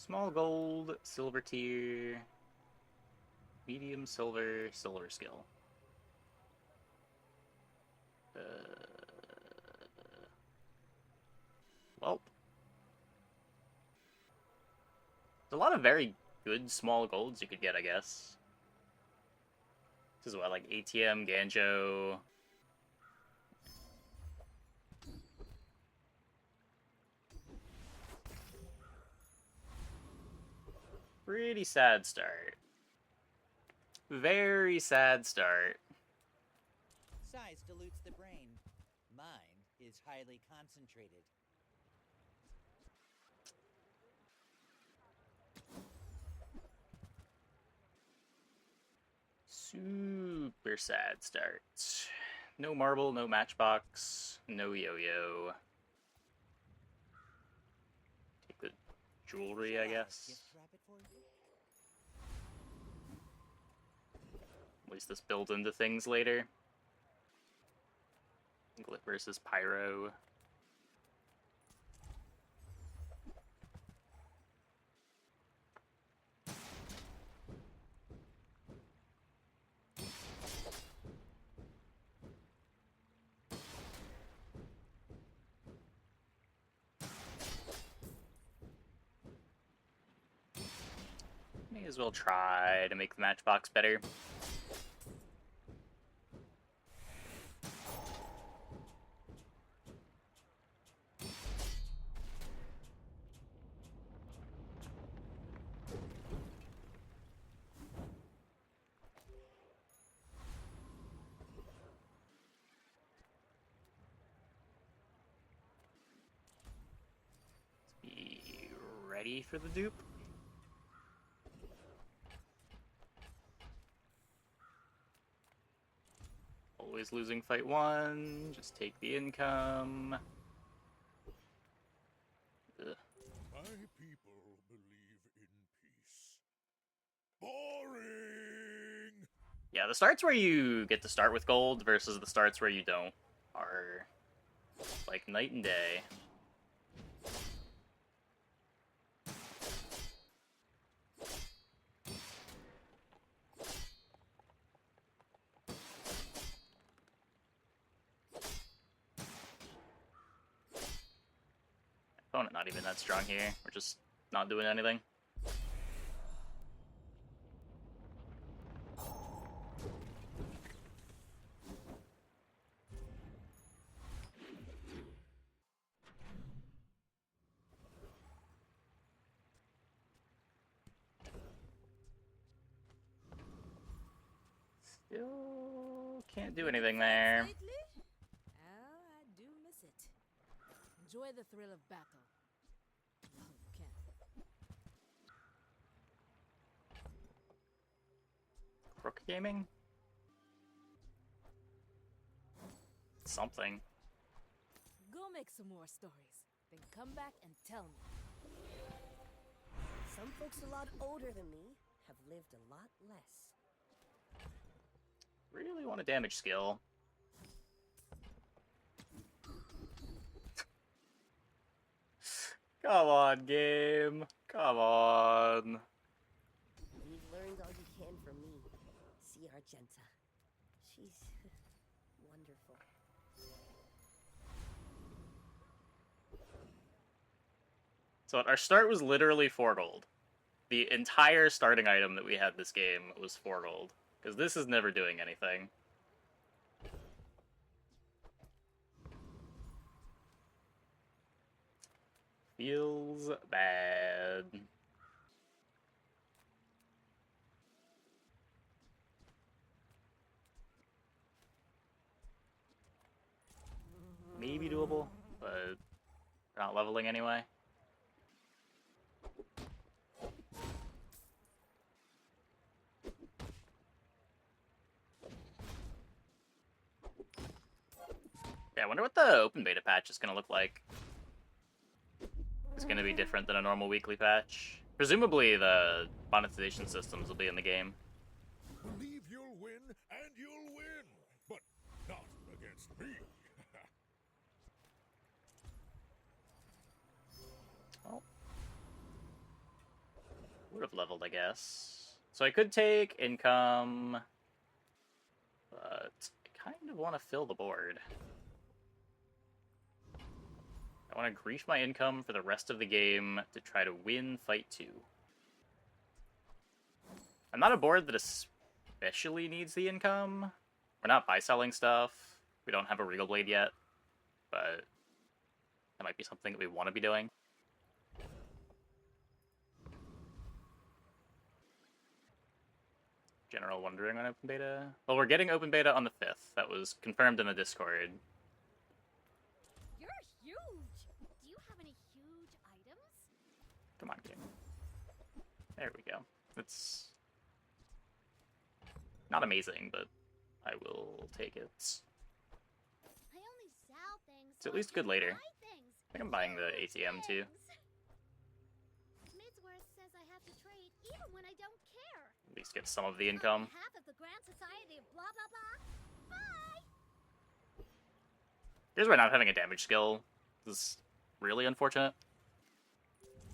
Small gold, silver tier, medium silver, silver skill. Well, there's a lot of very good small golds you could get, I guess. This is what, like ATM, Ganjo. Pretty sad start. Very sad start. Size dilutes the brain. Mind is highly concentrated. Super sad start. No marble, no matchbox, no yo-yo. Take the jewelry, I guess. Gift wrap it for you? At least this builds into things later. Glit versus Pyro. May as well try to make the matchbox better. Be ready for the dupe. Always losing fight one, just take the income. Ugh. My people believe in peace. Boring! Yeah, the starts where you get to start with gold versus the starts where you don't are like night and day. Opponent not even that strong here. We're just not doing anything. Still can't do anything there. Oh, I do miss it. Enjoy the thrill of battle. While you can. Crook gaming? Something. Go make some more stories. Then come back and tell me. Some folks a lot older than me have lived a lot less. Really want a damage skill. Come on, game. Come on. You've learned all you can from me. See Argenta. She's wonderful. So our start was literally 4 gold. The entire starting item that we had this game was 4 gold. Because this is never doing anything. Feels bad. Maybe doable, but we're not leveling anyway. Yeah, I wonder what the open beta patch is going to look like. It's going to be different than a normal weekly patch. Presumably the monetization systems will be in the game. Believe you'll win, and you'll win! But not against me! Oh. sort of leveled, I guess. So I could take income, but I kind of want to fill the board. I want to grief my income for the rest of the game to try to win fight 2. I'm not a board that especially needs the income. We're not buy-selling stuff. We don't have a Regal Blade yet, but that might be something that we want to be doing. General wondering on open beta? Well, we're getting open beta on the 5th. That was confirmed in the Discord. You're huge! Do you have any huge items? Come on, game. There we go. It's not amazing, but I will take it. I only sell things. It's at least good later. I think I'm buying the ATM too. Midsworth says I have to trade even when I don't care. At least get some of the income. On behalf of the Grand Society of blah blah blah. Bye. Here's where not having a damage skill is really unfortunate.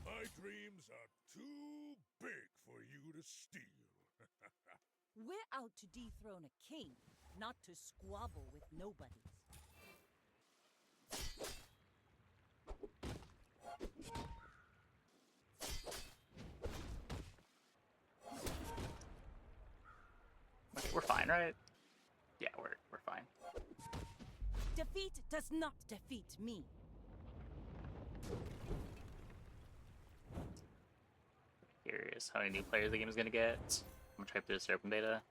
My dreams are too big for you to steal. We're out to dethrone a king, not to squabble with nobodies. Okay, we're fine, right? Yeah, we're fine. Defeat does not defeat me. Curious how many new players the game is gonna get. I'm gonna try through this open beta.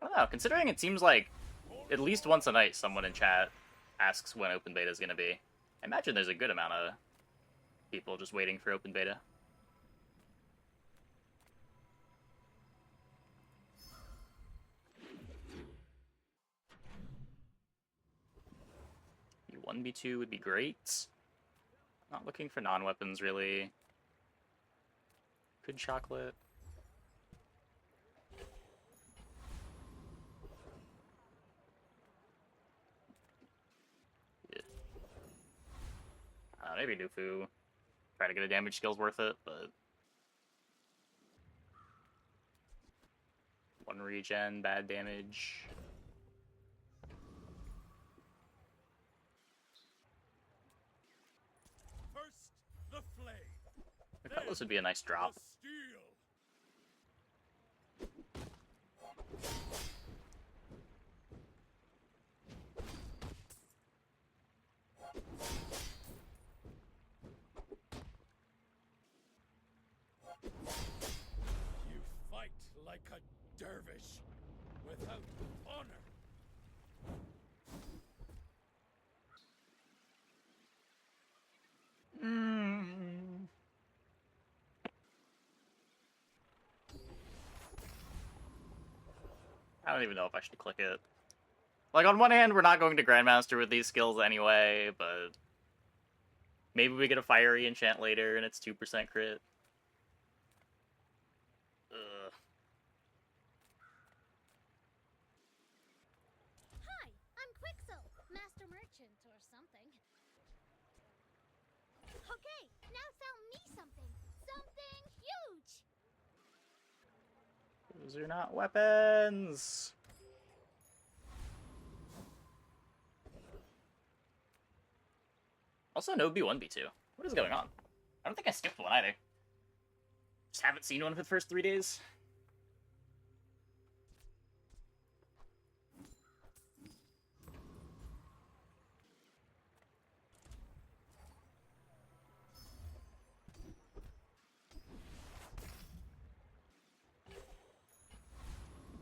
I don't know, considering it seems like at least once a night someone in chat asks when open beta is gonna be. I imagine there's a good amount of people just waiting for open beta. B1, B2 would be great. Not looking for non-weapons, really. Good chocolate. Yeah. Maybe Nufu. Try to get a damage skill's worth it, but... One regen, bad damage. First, the flame. I thought this would be a nice drop. The steel. You fight like a dervish without honor. I don't even know if I should click it. Like, on one hand, we're not going to Grandmaster with these skills anyway, but... Maybe we get a Fiery Enchant later and it's 2% crit. Ugh. Hi, I'm Quixel, Master Merchant or something. Okay, now sell me something. Something huge. Those are not weapons! Also, no B1, B2. What is going on? I don't think I skipped one either. Just haven't seen one for the first 3 days.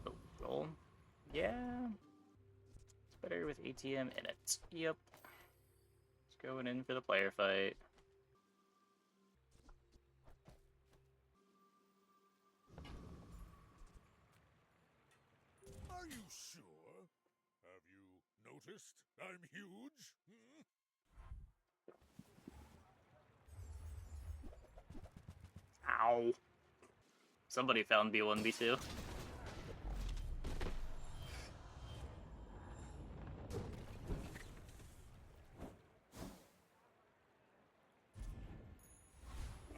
Oh, roll. Yeah. It's better with ATM in it. Yep. Going in for the player fight. Are you sure? Have you noticed I'm huge? Ow. Somebody found B1, B2.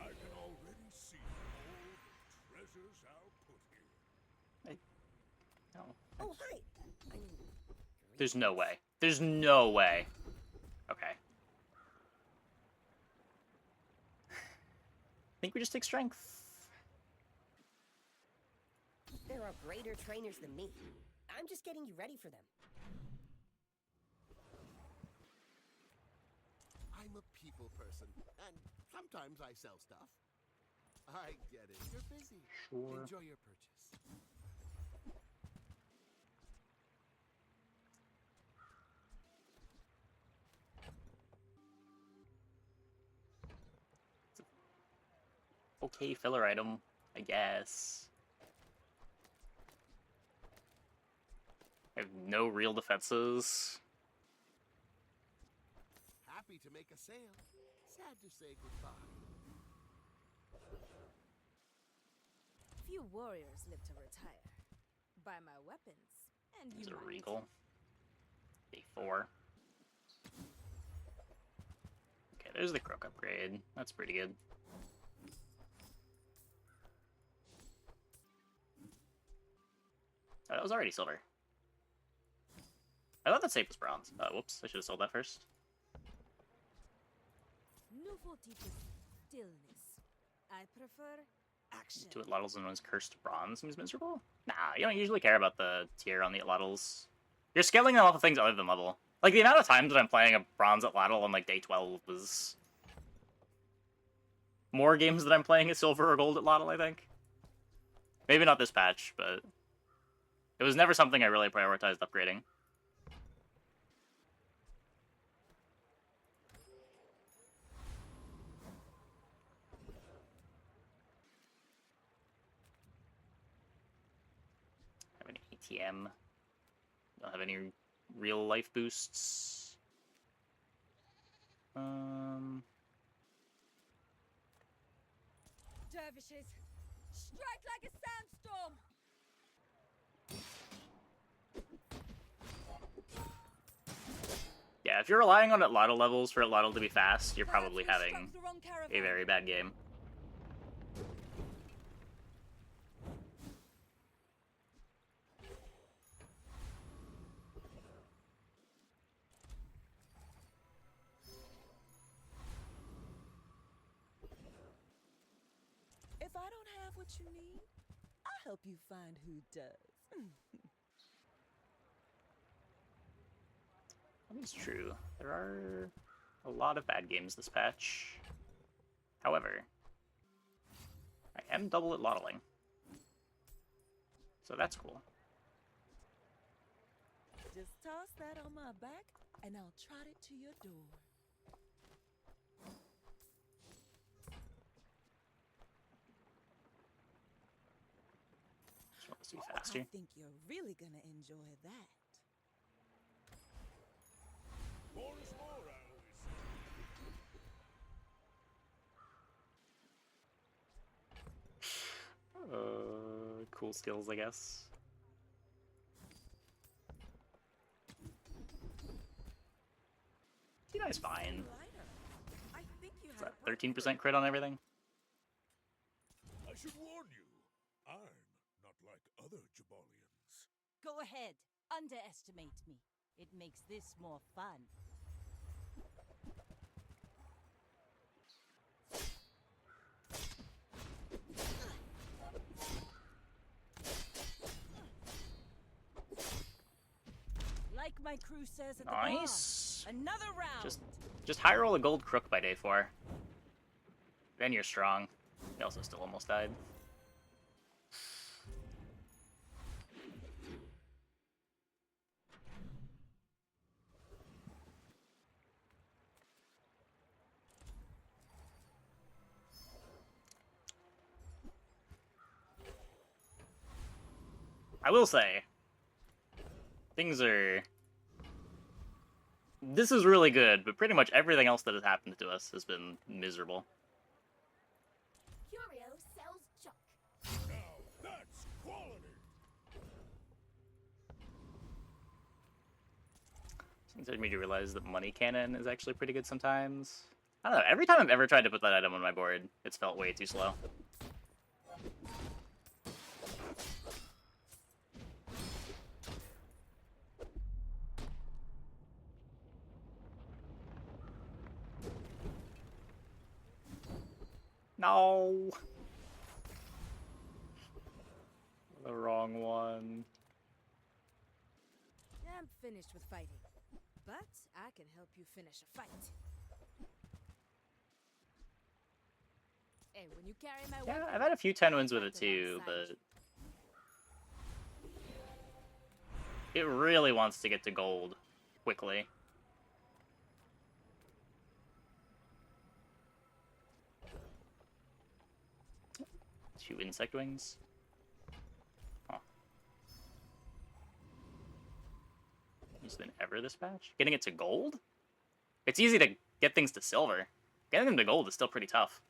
I can already see all the treasure Oh, hi. I mean, There's no way. There's no way. Okay. I think we just take strength. there are greater trainers than me. I'm just getting you ready for them. I'm a people person, and sometimes I sell stuff. I get it. You're busy. Sure. Enjoy your purchase. Okay, filler item, I guess. I have no real defenses. Happy to make a sale. Sad to say goodbye. Few warriors live to retire. Buy my weapons, and There's you a might. regal. A4. Okay, there's the croak upgrade. That's pretty good. Oh, that was already silver. I thought that safe was bronze. Whoops, I should have sold that first. Nouveau teaches stillness. I prefer action. Two Atlatls and one's cursed bronze seems miserable. Nah, you don't usually care about the tier on the Atlatls. You're scaling them off of things other than level. Like, the amount of times that I'm playing a bronze Atlatl on, like, day 12 was more games that I'm playing a silver or gold Atlatl, I think. Maybe not this patch, but it was never something I really prioritized upgrading. I have an ATM. Don't have any real life boosts. Dervishes, strike like a sandstorm! Yeah, if you're relying on Atlatl levels for Atlatl to be fast, you're probably Perhaps we having struck the wrong a caravan. very bad game. If I don't have what you need, I'll help you find who does. That is true. There are a lot of bad games this patch. However, I am double Atlatling. So that's cool. Just toss that on my back, and I'll trot it to your door. Just want this to be faster. I think you're really gonna enjoy that. More is more, I always say. Cool skills, I guess. T-Dye's fine. Lighter. I think you Is had that 13% crit on everything? I should warn you, I'm not like other Jabalians. Go ahead, underestimate me. It makes this more fun. Like my crew says at the bar, Nice. another round. Just high roll a gold crook by day 4. Then you're strong. He also still almost died. I will say, things are... This is really good, but pretty much everything else that has happened to us has been miserable. Curio sells junk. Now that's quality! It's made me realize that money cannon is actually pretty good sometimes. I don't know, every time I've ever tried to put that item on my board, it's felt way too slow. No! The wrong one. I'm finished with fighting, but I can help you finish a fight. Hey, when you carry my Yeah, weapon, I've had a few 10 wins with it fight too, alongside but it really wants to get to gold quickly. 2 insect wings. Huh. Used than ever this patch. Getting it to gold? It's easy to get things to silver. Getting them to gold is still pretty tough.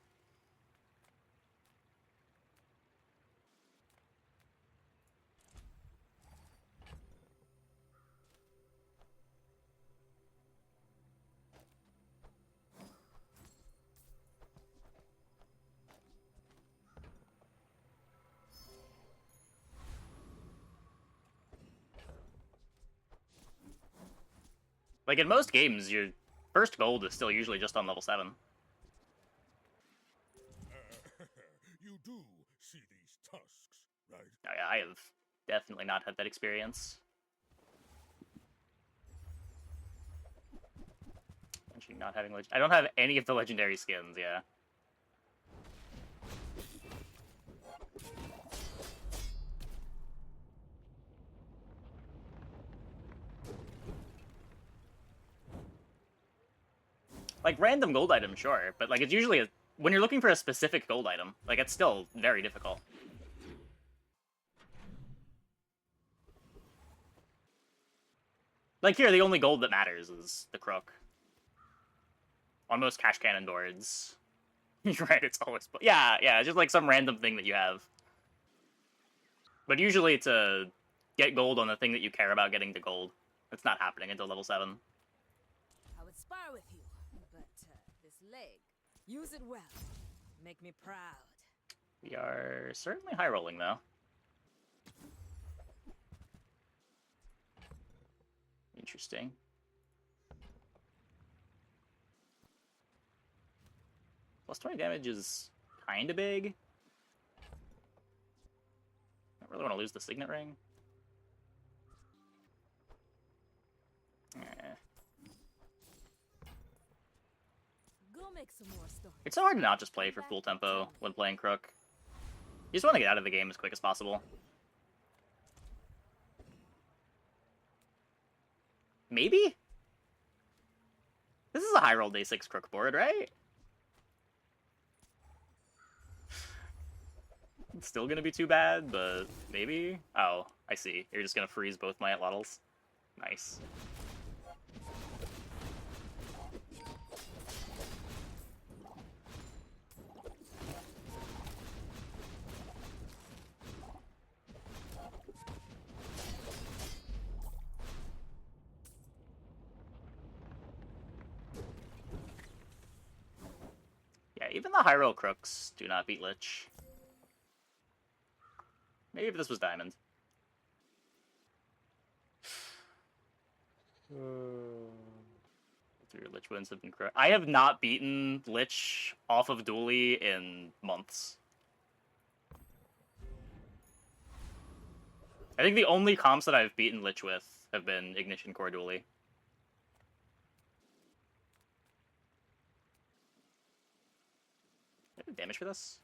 Like, in most games, your first gold is still usually just on level 7. You do see these tusks, right? I have definitely not had that experience. Mentioning not having I don't have any of the legendary skins, yeah. Like, random gold items, sure, but, like, it's usually when you're looking for a specific gold item, like, it's still very difficult. Like, here, the only gold that matters is the crook. On most cash cannon boards. You're right, it's always... Yeah, just, like, some random thing that you have. But usually to get gold on the thing that you care about getting to gold, it's not happening until level 7. I would spar with you, but this leg, use it well. Make me proud. We are certainly high rolling, though. Interesting. Plus 20 damage is kind of big. I don't really want to lose the signet ring. Go make some more stories. It's so hard to not just play for full tempo when playing Crook. You just want to get out of the game as quick as possible. Maybe? This is a high roll day 6 Crook board, right? It's still gonna be too bad, but maybe? Oh, I see. You're just gonna freeze both my Atlatls. Nice. Yeah, even the high roll Crooks do not beat Lich. Maybe if this was Diamond. Your Lich wins have been correct. I have not beaten Lich off of Dually in months. I think the only comps that I've beaten Lich with have been Ignition Core Dually. Damage for this?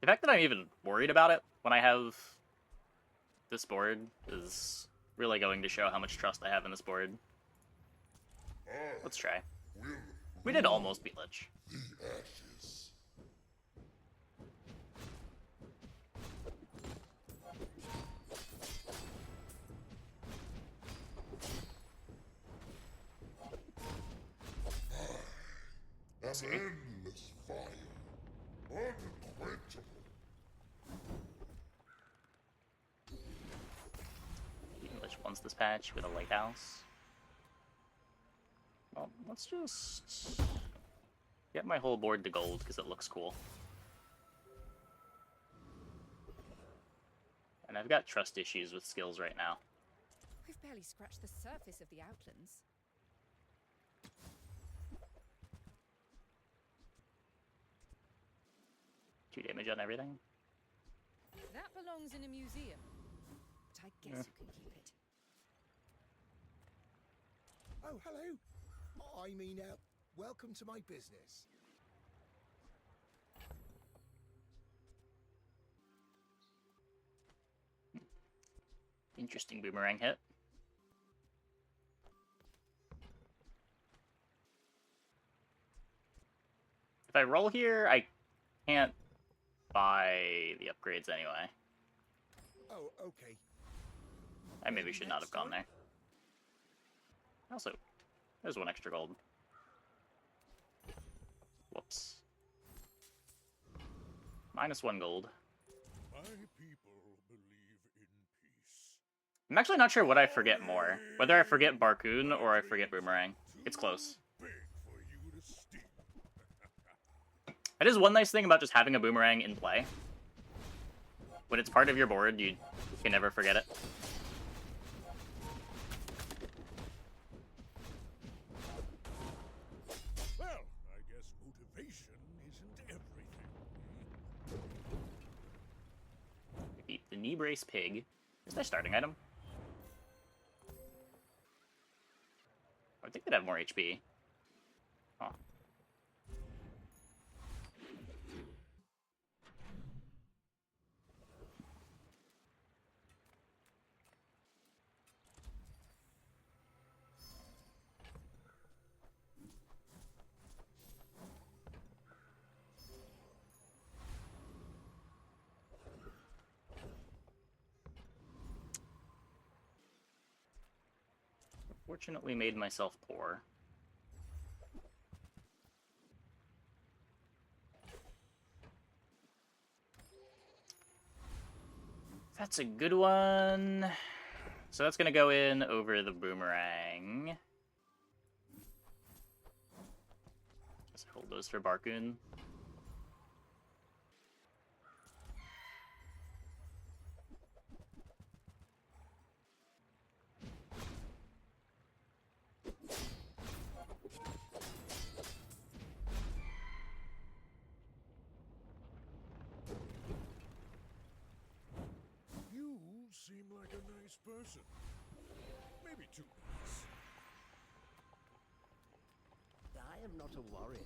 The fact that I'm even worried about it when I have this board is really going to show how much trust I have in this board. Let's try. We did almost beat Lich. The ashes. An endless fire, unquenchable. Beating Lich once this patch with a lighthouse. Well, let's just get my whole board to gold because it looks cool. And I've got trust issues with skills right now. We've barely scratched the surface of the Outlands. Two damage on everything. That belongs in a museum. But I guess you can keep it. Oh, hello. I mean, welcome to my business. Interesting boomerang hit. If I roll here, I can't buy the upgrades anyway. Oh, okay. I maybe should not have gone there. Also, there's one extra gold. Whoops. -1 gold. My people believe in peace. I'm actually not sure what I forget more. Whether I forget Barcoon or I forget Boomerang. It's close. Big for you to steal. That is one nice thing about just having a Boomerang in play. When it's part of your board, you can never forget it. Well, I guess motivation isn't everything. Beat the knee brace pig. Is their starting item? I think they'd have more HP. Oh. Fortunately made myself poor. That's a good one. So that's gonna go in over the Boomerang. Just hold those for Barcoon. You seem like a nice person. Maybe too nice. I am not a warrior.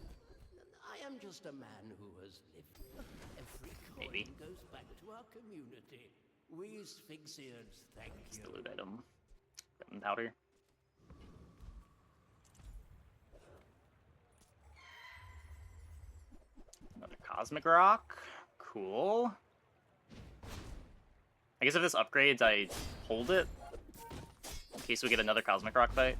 I am just a man who has lived. Every coin Maybe. goes back to our community. We Sphinxians thank It's you. the loot item. Gunpowder. Another Cosmic Rock. Cool. I guess if this upgrades, I hold it. In case we get another Cosmic Rock fight.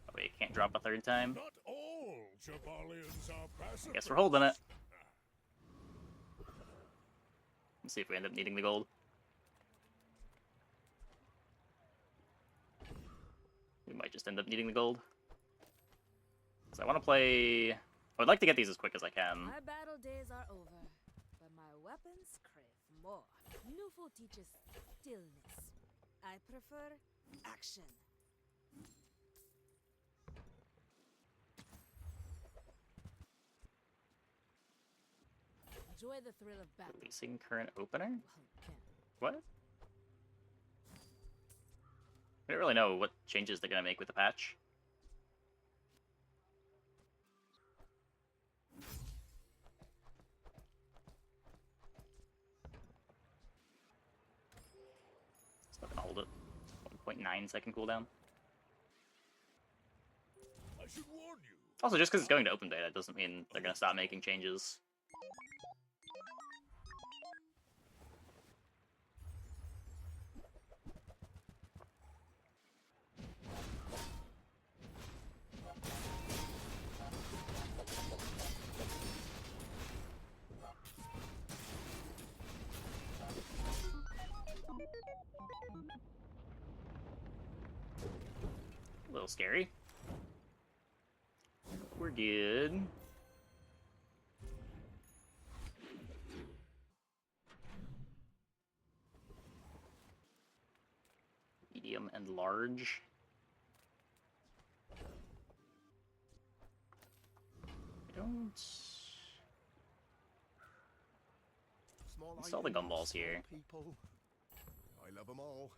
Oh wait, can't drop a third time. Not all Jabalians are pacifists. Guess we're holding it. Let's see if we end up needing the gold. We might just end up needing the gold. So I want to play... I would like to get these as quick as I can. My battle days are over, but my weapons crave more. Nufo teaches stillness. I prefer action. Enjoy the thrill of battle. Releasing current opener? Well, can. What? I don't really know what changes they're going to make with the patch. Still gonna hold it. 1.9 second cooldown. I should warn you. Also, just because it's going to open beta doesn't mean they're going to stop making changes. A little scary. We're good. medium, and large. I don't... Install the gumballs here. People. I love them all.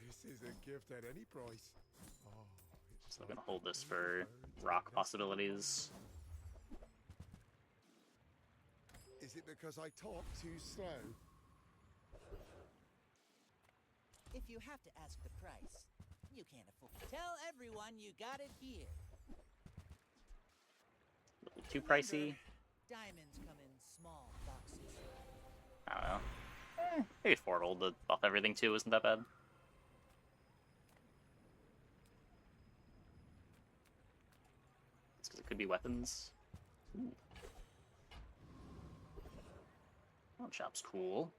This is a gift at any price. Oh, So I'm gonna hold this for rock possibilities. Is it because I talk too slow? If you have to ask the price, you can't afford. Tell everyone you got it here. A little too pricey. Diamonds come in small boxes. I don't know. Maybe 4 gold to buff everything too isn't that bad. It's because it could be weapons. Ooh. Pawn shop's cool.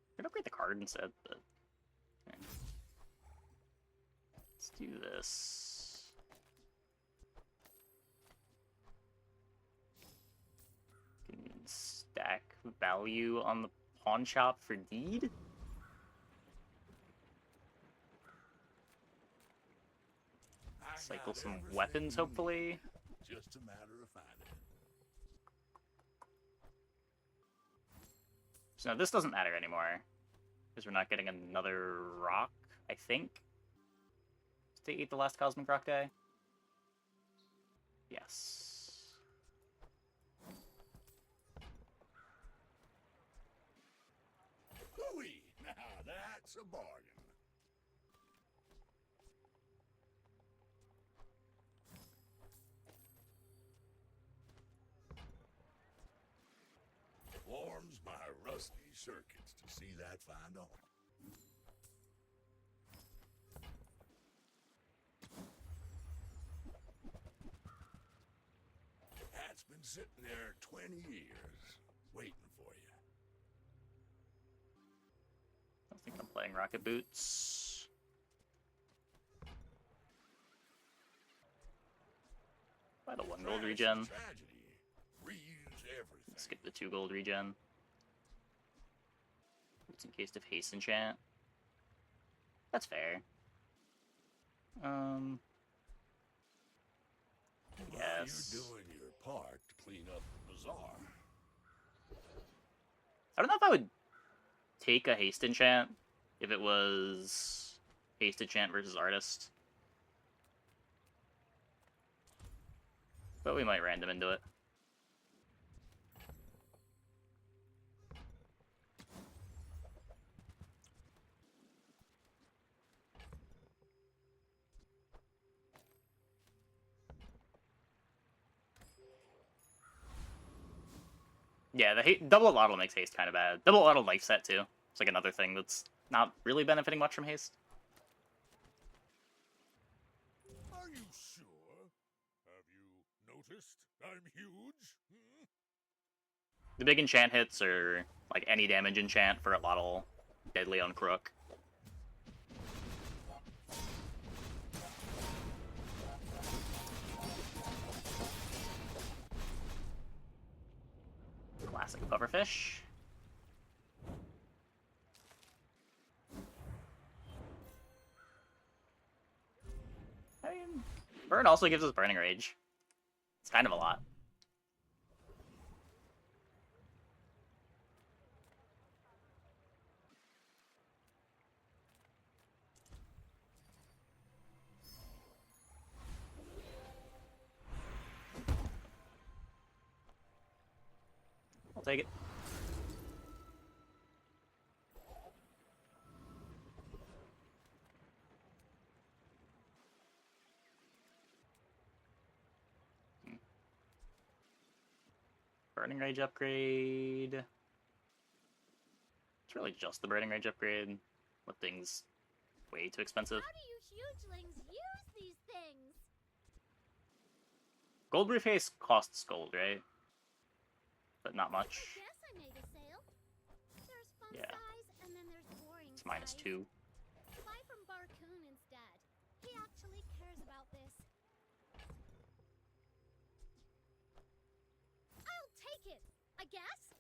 I could upgrade the card instead, but okay. Let's do this. Can stack value on the pawn shop for deed. Cycle some weapons, hopefully. Just a matter of finding it. So now this doesn't matter anymore, because we're not getting another rock, I think, to eat the last Cosmic Rock Day. Yes. Hooey! Now that's a bargain. Warms my rusty circuits to see that find on. That's been sitting there 20 years, waiting for you. I don't think I'm playing Rocket Boots. Buy the 1 gold regen. Tragedy. Reuse everything. Skip the 2 gold regen. It's in case of haste enchant. That's fair. Yes. You're doing your part to clean up the bazaar. I don't know if I would take a haste enchant if it was haste enchant versus artist. But we might random into it. Yeah, the double Atlatl makes haste kind of bad. Double Atlatl life set too. It's like another thing that's not really benefiting much from haste. Are you sure? Have you noticed I'm huge? Hmm? The big enchant hits are like any damage enchant for Atlatl, deadly on Crook. Classic pufferfish. I mean, burn also gives us burning rage. It's kind of a lot. I'll take it. Burning Rage upgrade. It's really just the Burning Rage upgrade. What things way too expensive. How do you hugelings use these things? Gold briefcase costs gold, right? But not I much. guess I made a sale. There's fun Yeah. size and then there's boring It's -2. Buy from Barcoon instead. He actually cares about this. I'll take it, I guess.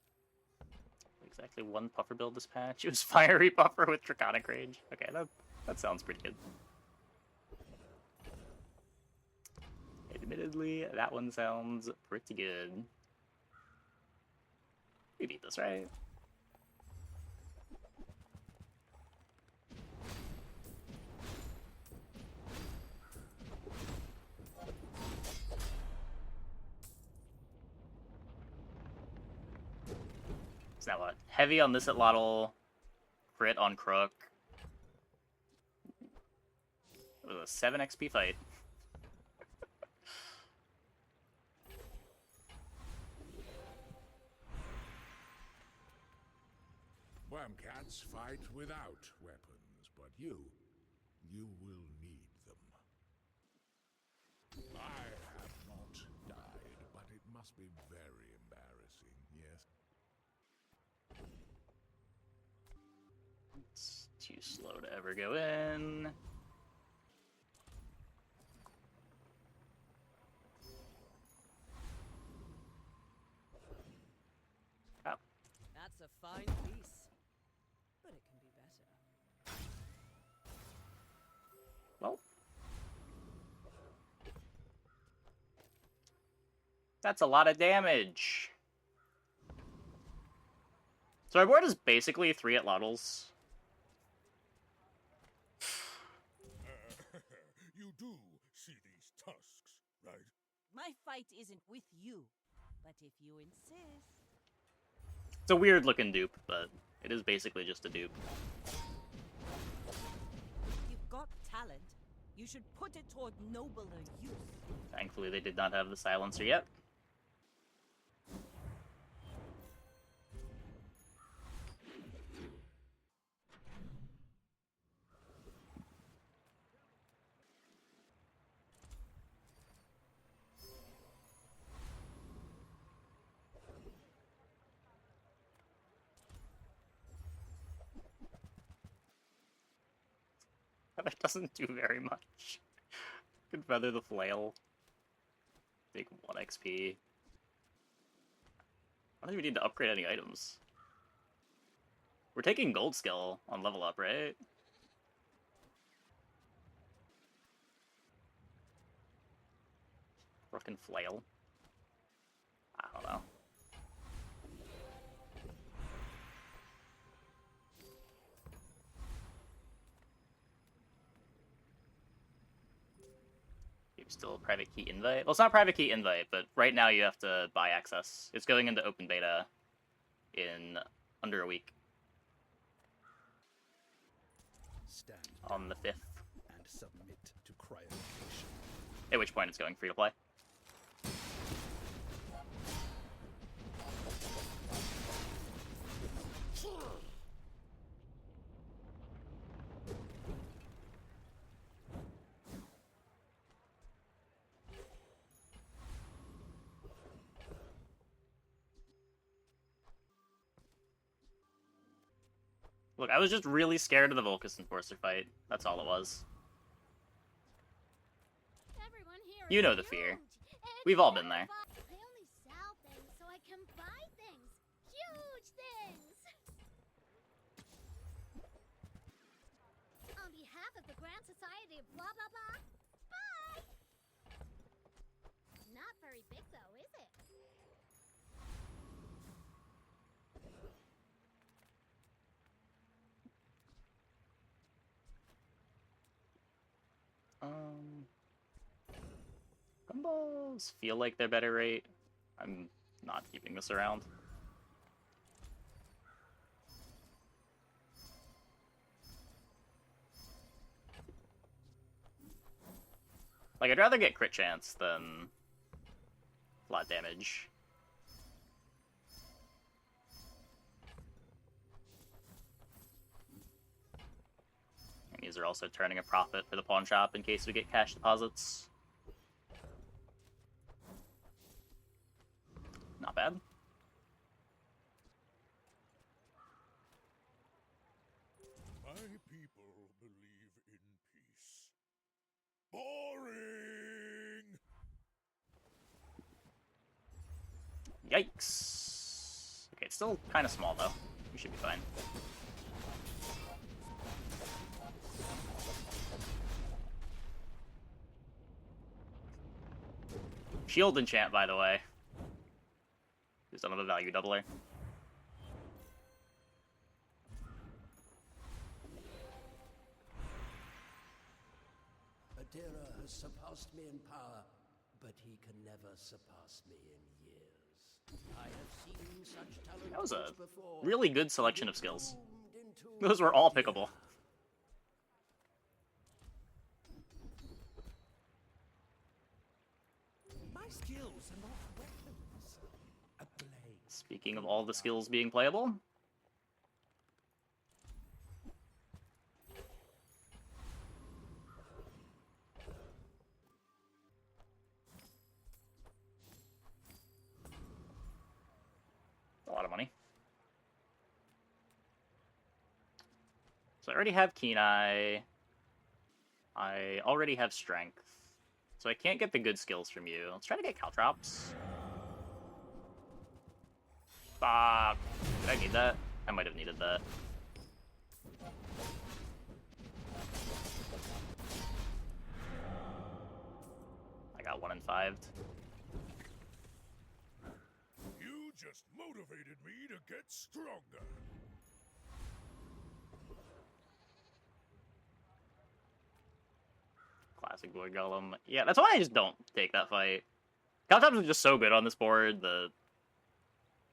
Exactly one puffer build this patch. It was Fiery Puffer with Draconic Rage. Okay, that sounds pretty good. Admittedly, that one sounds pretty good. We beat this, right? So now what? Heavy on this Atlatl, crit on Crook. It was a 7 XP fight. Wormcats fight without weapons, but you will need them. I have not died, but it must be very embarrassing, yes? It's too slow to ever go in. Oh. That's a fine piece. But it can be better. Well. That's a lot of damage. So our board is basically 3 Atlatls. You do see these tusks, right? My fight isn't with you, but if you insist. It's a weird looking dupe, but it is basically just a dupe. You've got talent. You should put it toward nobler use. Thankfully they did not have the silencer yet. That doesn't do very much. Could feather the flail. Take 1 XP. I don't even need to upgrade any items. We're taking gold skill on level up, right? Frickin' flail. I don't know. Still a private key invite. Well, it's not private key invite, but right now you have to buy access. It's going into open beta in under a week. Stand On the 5th. and submit to cryolocation. At which point it's going free to play. Look, I was just really scared of the Volcus Enforcer fight. That's all it was. Everyone here You is know the fear. huge. It's We've all been there. terrifying. I only sell things so I can buy things. Huge things. On behalf of the Grand Society of blah blah blah. Bye. Not very big though, is it? Gumballs feel like they're better rate. I'm not keeping this around. Like, I'd rather get crit chance than flat damage. These are also turning a profit for the pawn shop in case we get cash deposits. Not bad. My people believe in peace. Boring! Yikes. Okay, it's still kind of small, though. We should be fine. Shield enchant, by the way. Is another value doubler. Adira has surpassed me in power, but he can never surpass me in years. I have seen such talent That was a before. really good selection of skills. Those were all pickable. My skills are not weapons. A blade. Speaking of all the skills being playable, a lot of money. So I already have Keen Eye. I already have Strength. So I can't get the good skills from you. Let's try to get Caltrops. Fuck. Did I need that? I might have needed that. I got 1 in 5. You just motivated me to get stronger. Classic Void Golem. Yeah, that's why I just don't take that fight. Caltrops is just so good on this board.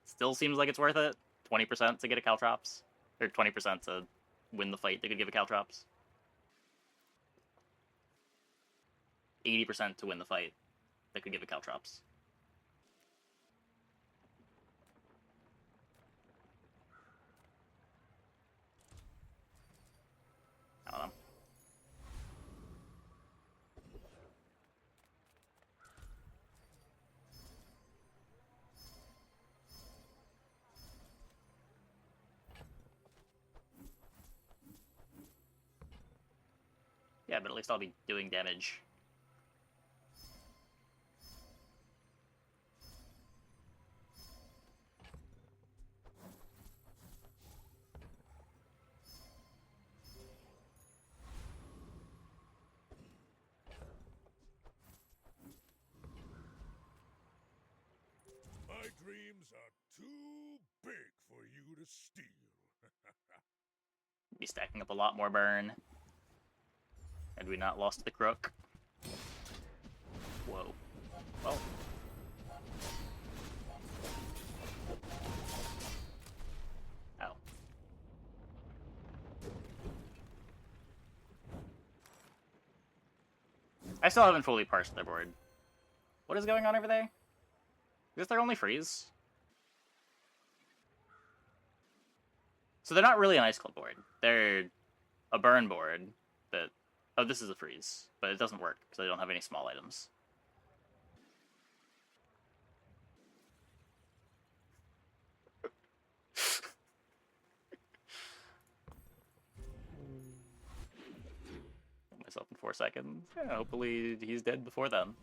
Still seems like it's worth it. 20% to get a Caltrops. Or 20% to win the fight they could give a Caltrops. 80% to win the fight they could give a Caltrops. I don't know. Yeah, but at least I'll be doing damage. My dreams are too big for you to steal. Be stacking up a lot more burn. Had we not lost the crook. Whoa. Well. Ow. I still haven't fully parsed their board. What is going on over there? Is this their only freeze? So they're not really an Ice Club board. They're a burn board that... Oh, this is a freeze, but it doesn't work because I don't have any small items. Myself in 4 seconds. Yeah, hopefully he's dead before then.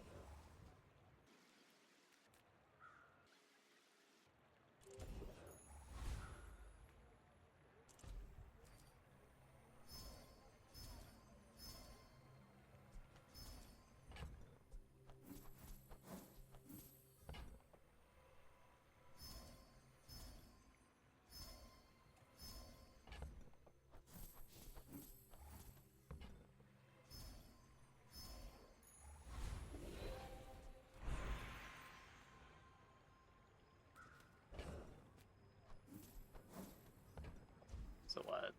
So what?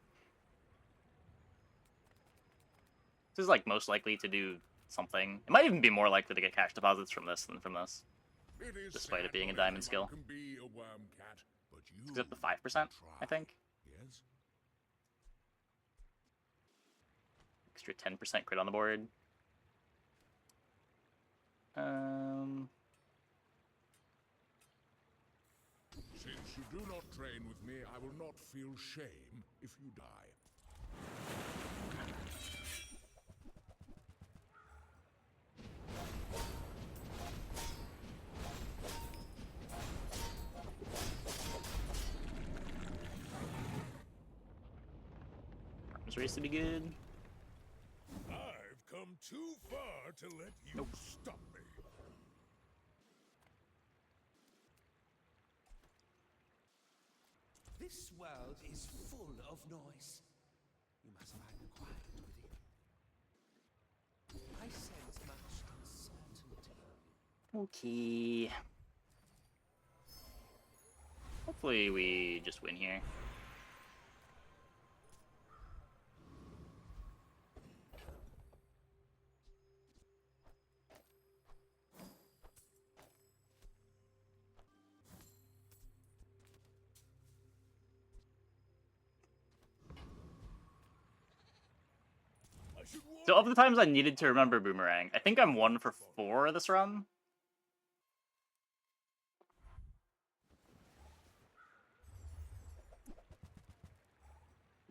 This is like most likely to do something. It might even be more likely to get cash deposits from this than from this. Despite it being a diamond skill. Can be a worm cat, but you It's up to 5%, I think. Yes? Extra 10% crit on the board. Since you do not train with me, I will not feel shame if you die. Arms race to be good. I've come too far to let you stop me. This world is full of noise. You must find the quiet within. I sense much uncertainty. Okay. Hopefully we just win here. So of the times I needed to remember Boomerang, I think I'm 1 for 4 this run.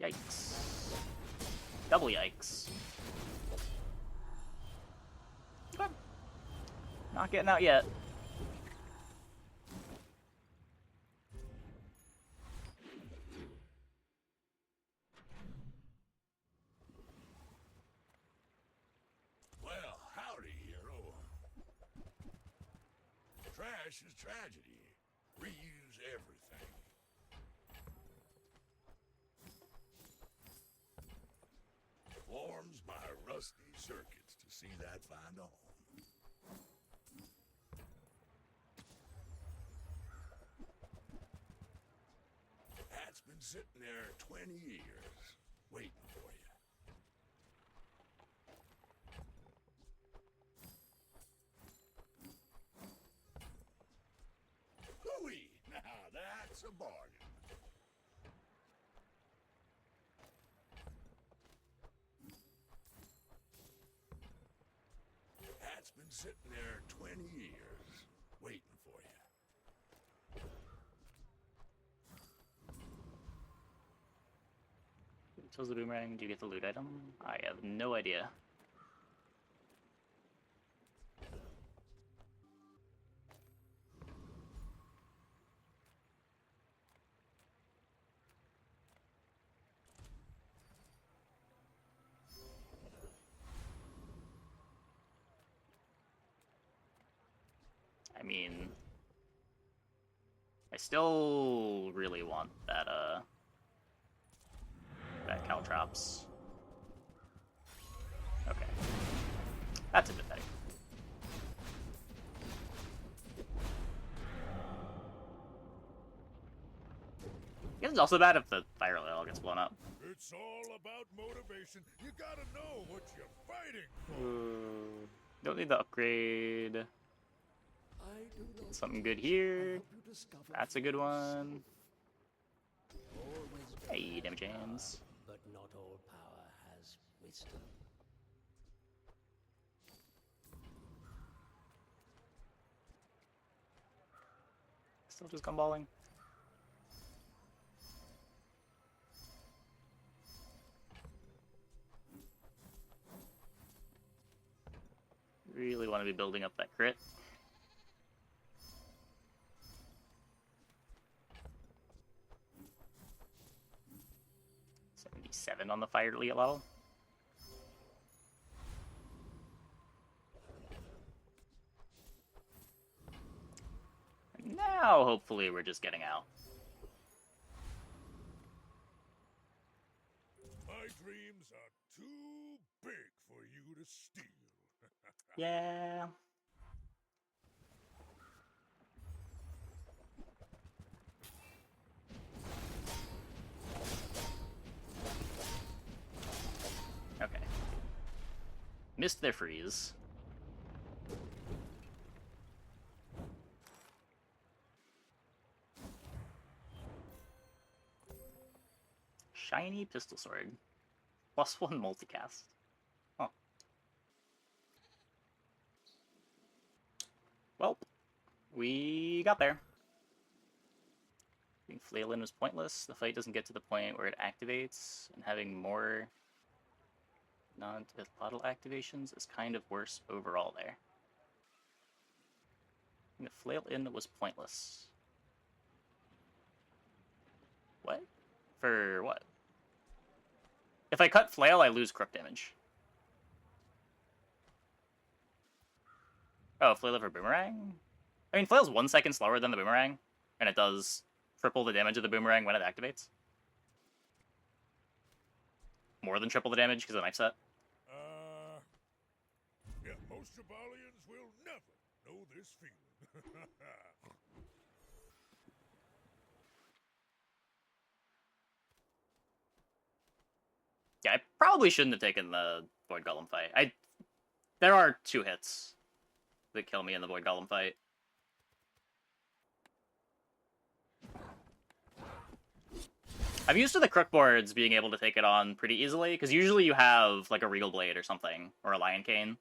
Yikes. Double yikes. Okay. Not getting out yet. Well, howdy, hero. Trash is tragedy. Reuse everything. Forms my rusty circuits to see that find a home. That's been sitting there 20 years, waiting for you. Hooey! Now that's a bargain. That's been sitting there 20 years, waiting for you. Tells the Boomerang, do you get the loot item? I have no idea. I mean, I still really want that Caltrops. Okay. That's a bit better. I guess it's also bad if the fire oil gets blown up. It's all about motivation. You gotta know what you're fighting for. Don't need the upgrade. Something good here. That's a good one. Hey, damage hands. But not all power has wisdom. Still just gumballing. Really want to be building up that crit. $77 on the fire elite level. And now, hopefully, we're just getting out. My dreams are too big for you to steal. Yeah. Okay. Missed their freeze. Shiny pistol sword. +1 multicast. we got there. I think Flail in was pointless. The fight doesn't get to the point where it activates, and having more non-Atlatl activations is kind of worse overall there. I think the Flail in was pointless. What? For what? If I cut Flail, I lose Crook damage. Oh, Flail for Boomerang? I mean, Flail's 1 second slower than the Boomerang, and it does triple the damage of the Boomerang when it activates. More than triple the damage because of the knife set. Yeah, most Jabalians will never know this feeling. Yeah, I probably shouldn't have taken the Void Golem fight. There are 2 hits that kill me in the Void Golem fight. I'm used to the Crook boards being able to take it on pretty easily, because usually you have like a Regal Blade or something, or a Lion Cane.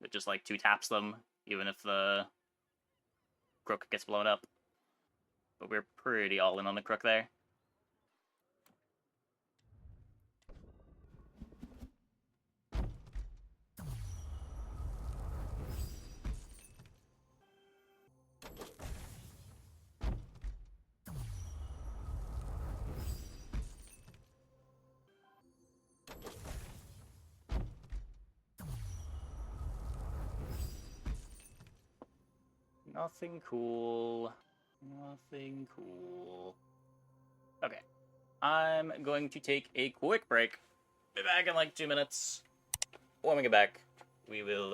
That just like 2-taps them, even if the Crook gets blown up. But we're pretty all in on the Crook there. Nothing cool. Nothing cool. Okay. I'm going to take a quick break. Be back in like 2 minutes. When we get back, we will